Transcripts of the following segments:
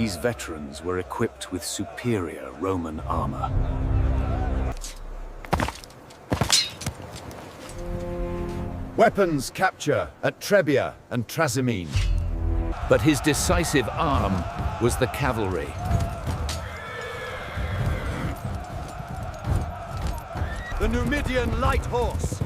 These veterans were equipped with superior Roman armor. Weapons capture at Trebia and Trasimene. But his decisive arm was the cavalry. The Numidian light horse.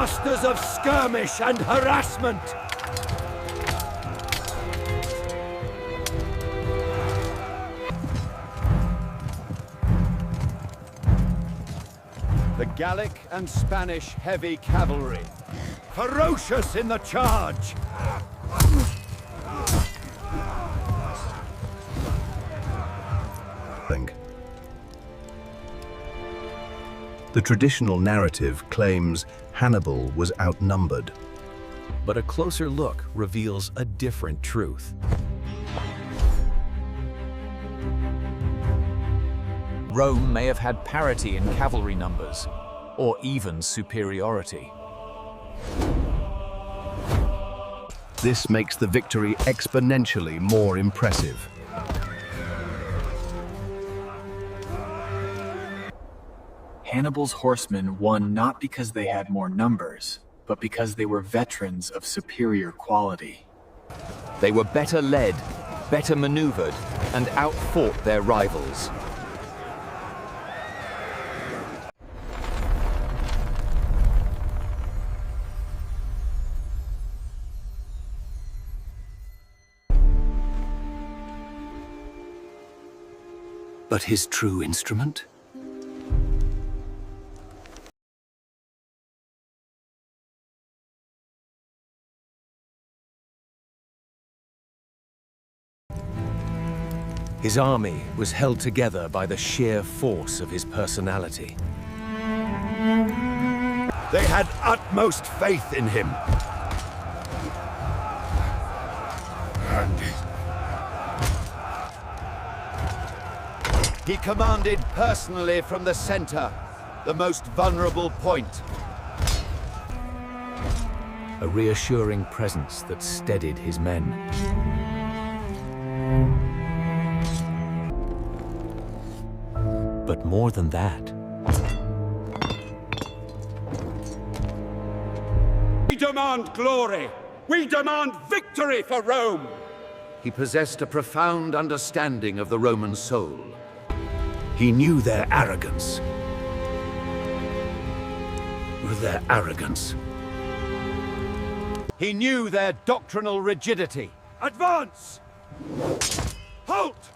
Masters of skirmish and harassment. The Gallic and Spanish heavy cavalry. Ferocious in the charge. The traditional narrative claims Hannibal was outnumbered. But a closer look reveals a different truth. Rome may have had parity in cavalry numbers, or even superiority. This makes the victory exponentially more impressive. Hannibal's horsemen won not because they had more numbers, but because they were veterans of superior quality. They were better led, better maneuvered, and outfought their rivals. But his true instrument? His army was held together by the sheer force of his personality. They had utmost faith in him. He commanded personally from the center, the most vulnerable point. A reassuring presence that steadied his men. But more than that, We demand glory! We demand victory for Rome! He possessed a profound understanding of the Roman soul. He knew their arrogance. He knew their doctrinal rigidity. Advance! Halt!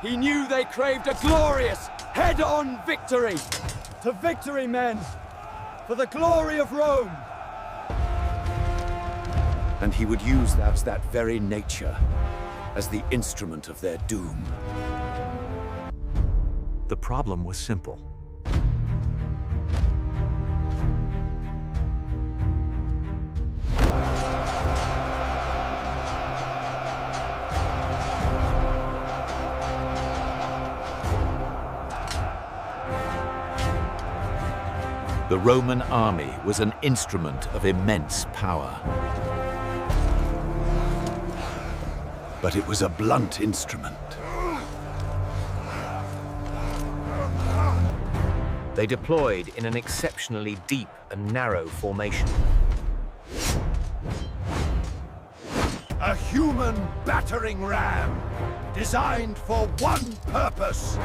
He knew they craved a glorious, head-on victory! To victory, men! For the glory of Rome! And he would use that very nature as the instrument of their doom. the problem was simple. The Roman army was an instrument of immense power. But it was a blunt instrument. They deployed in an exceptionally deep and narrow formation. A human battering ram, designed for one purpose.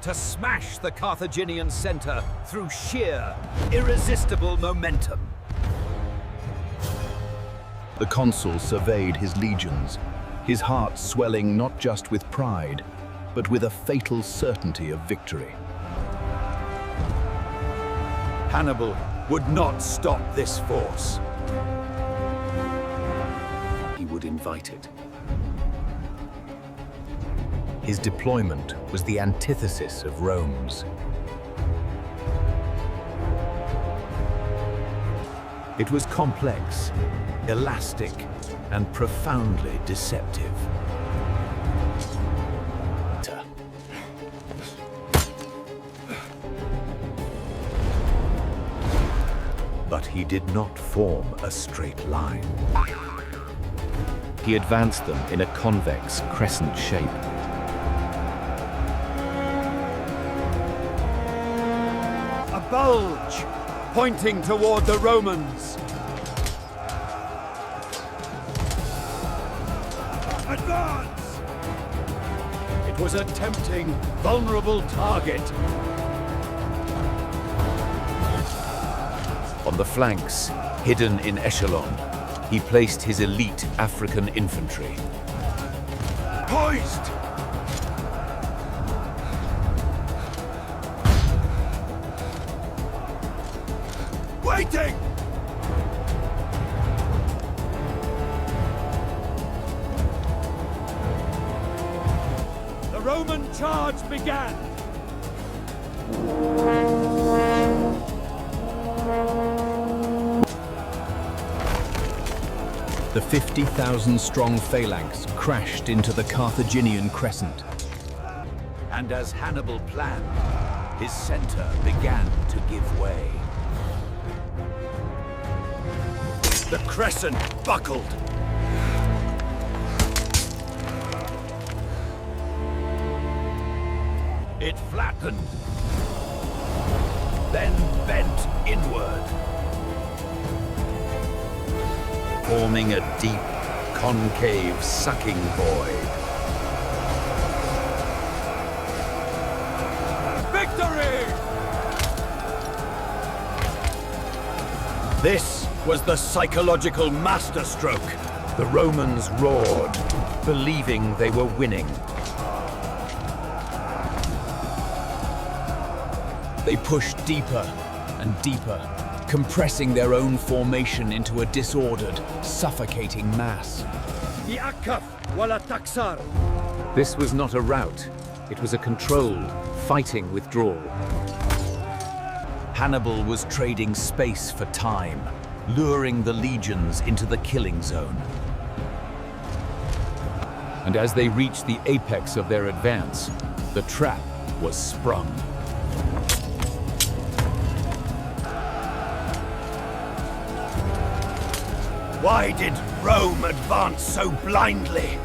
To smash the Carthaginian center through sheer, irresistible momentum. The consul surveyed his legions, his heart swelling not just with pride, but with a fatal certainty of victory. Hannibal would not stop this force. He would invite it. His deployment was the antithesis of Rome's. It was complex, elastic, and profoundly deceptive. But he did not form a straight line. He advanced them in a convex crescent shape. A bulge, pointing toward the Romans. Advance! It was a tempting, vulnerable target. On the flanks, hidden in echelon, he placed his elite African infantry. Poised! Waiting! The Roman charge began. The 50,000-strong phalanx crashed into the Carthaginian crescent. And as Hannibal planned, his center began to give way. The crescent buckled. It flattened, then bent inward, forming a deep, concave sucking void. Victory! This was the psychological masterstroke. The Romans roared, believing they were winning. They pushed deeper and deeper, compressing their own formation into a disordered, suffocating mass. This was not a rout. It was a controlled, fighting withdrawal. Hannibal was trading space for time, luring the legions into the killing zone. And as they reached the apex of their advance, the trap was sprung. Why did Rome advance so blindly?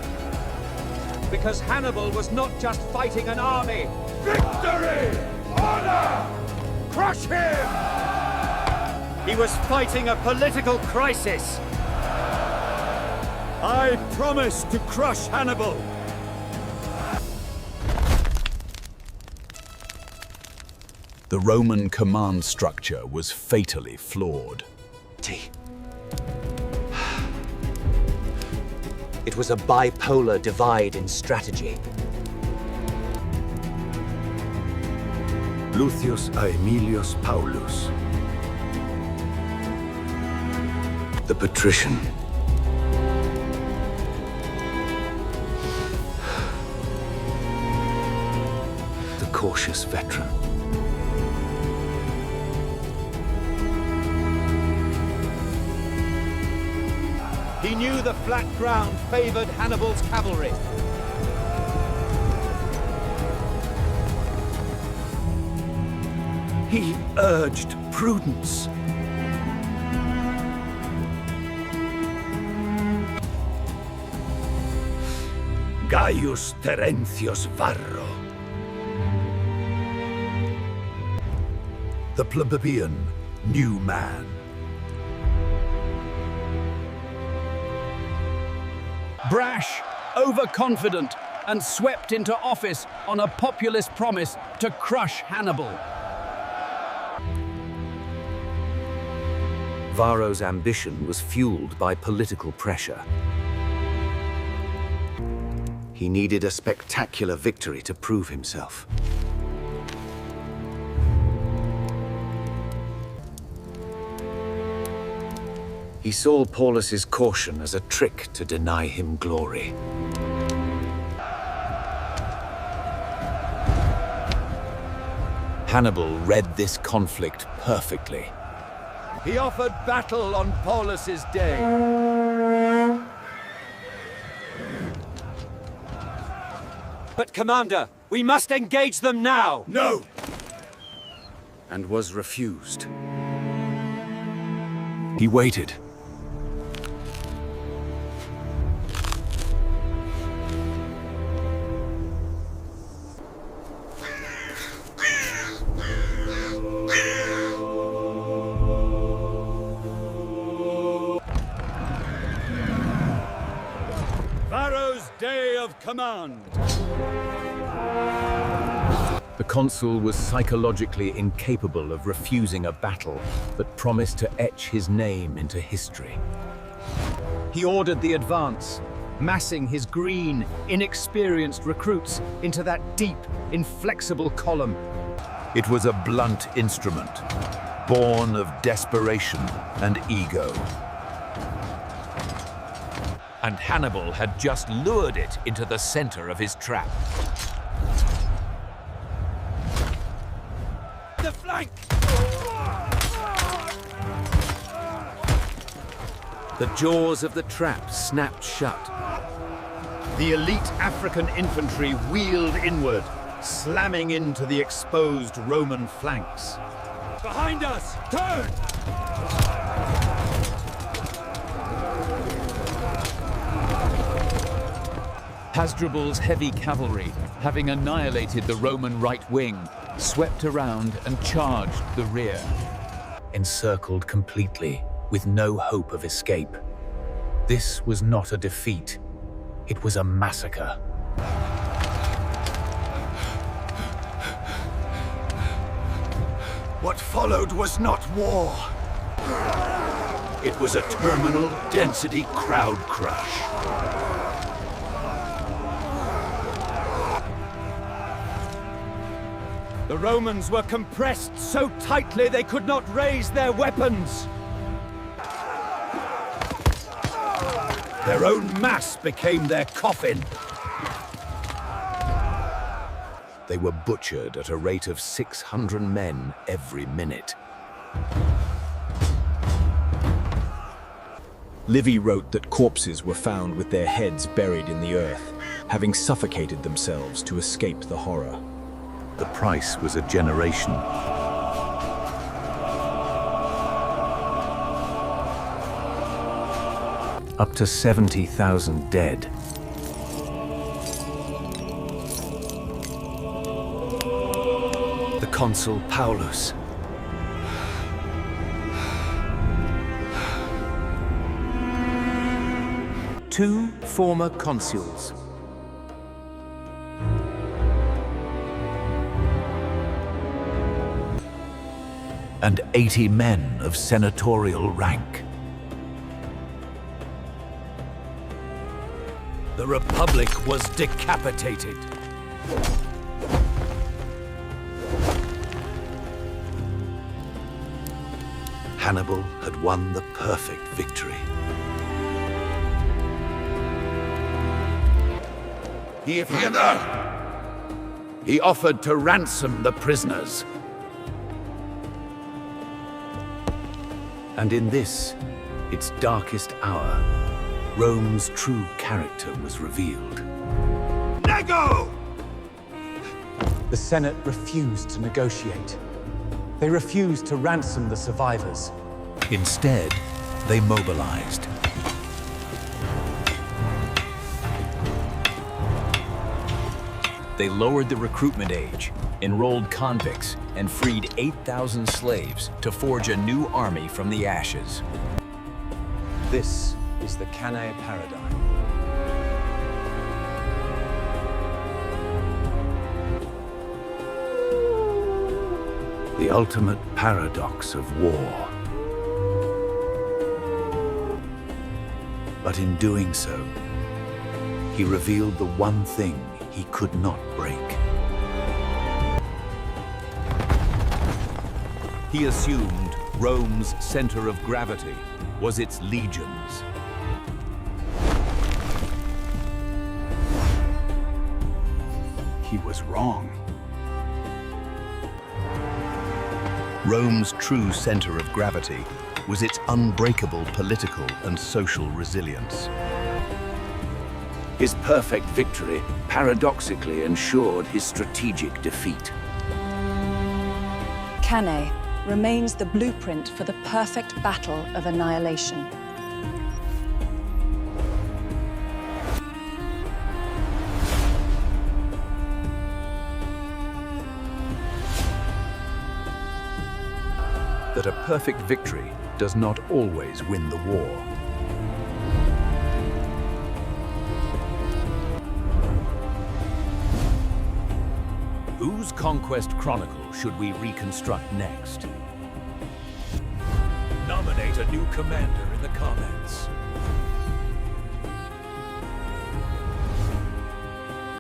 Because Hannibal was not just fighting an army. Victory! Honor! Crush him! He was fighting a political crisis. I promise to crush Hannibal. The Roman command structure was fatally flawed. It was a bipolar divide in strategy. Lucius Aemilius Paulus, the patrician. The cautious veteran. He knew the flat ground favored Hannibal's cavalry. He urged prudence. Gaius Terentius Varro, the plebeian new man. Brash, overconfident, and swept into office on a populist promise to crush Hannibal. Varro's ambition was fueled by political pressure. He needed a spectacular victory to prove himself. He saw Paulus's caution as a trick to deny him glory. Hannibal read this conflict perfectly. He offered battle on Paulus's day. But Commander, we must engage them now! No! And was refused. He waited. Pharaoh's day of command. The consul was psychologically incapable of refusing a battle that promised to etch his name into history. He ordered the advance, massing his green, inexperienced recruits into that deep, inflexible column. It was a blunt instrument, born of desperation and ego. And Hannibal had just lured it into the center of his trap. The flank! The jaws of the trap snapped shut. The elite African infantry wheeled inward, slamming into the exposed Roman flanks. Behind us! Turn! Hasdrubal's heavy cavalry, having annihilated the Roman right wing, swept around and charged the rear. Encircled completely, with no hope of escape. This was not a defeat. It was a massacre. What followed was not war. It was a terminal density crowd crush. The Romans were compressed so tightly they could not raise their weapons. Their own mass became their coffin. They were butchered at a rate of 600 men every minute. Livy wrote that corpses were found with their heads buried in the earth, having suffocated themselves to escape the horror. The price was a generation. Up to 70,000 dead. The consul Paulus. Two former consuls. And 80 men of senatorial rank. The Republic was decapitated. Hannibal had won the perfect victory. He offered to ransom the prisoners. And in this, its darkest hour, Rome's true character was revealed. Nego! The Senate refused to negotiate. They refused to ransom the survivors. Instead, they mobilized. They lowered the recruitment age, enrolled convicts, and freed 8,000 slaves to forge a new army from the ashes. This is the Cannae paradigm. The ultimate paradox of war. But in doing so, he revealed the one thing he could not break. He assumed Rome's center of gravity was its legions. He was wrong. Rome's true center of gravity was its unbreakable political and social resilience. His perfect victory paradoxically ensured his strategic defeat. Cannae, remains the blueprint for the perfect battle of annihilation. That a perfect victory does not always win the war. Whose conquest chronicle should we reconstruct next? Nominate a new commander in the comments.